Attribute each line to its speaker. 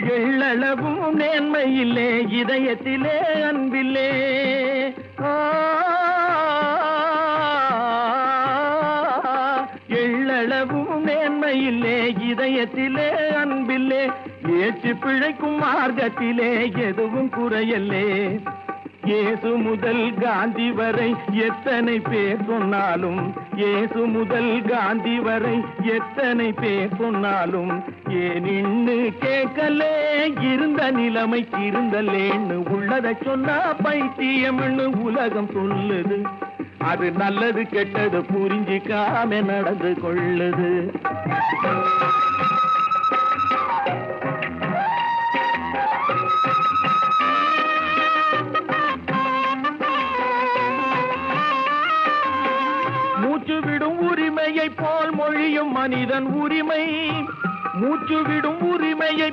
Speaker 1: எள்ளளவும் நேர்மையில்லே இதயத்திலே அன்பில்லே. எள்ளளவும் நேர்மையில்லே இதயத்திலே அன்பில்லே. ஏற்று பிழைக்கும் மார்க்கத்திலே எதுவும் குறையல்லே. இயேசு முதல் காந்தி வரை எத்தனை பேர் சொன்னாலும், இயேசு முதல் காந்தி வரை எத்தனை பேர் சொன்னாலும், ஏன் இன்னு கேட்கலே இருந்த நிலைமைக்கு இருந்தல்லேன்னு உள்ளதை சொன்னா பைத்தியம்னு உலகம் சொல்லுது. அது நல்லது கெட்டது புரிஞ்சிக்காம நடந்து கொள்ளுது. மூச்சு விடும் உரிமையை போல் மொழியும் மனிதன் உரிமை. மூச்சு விடும் உரிமையை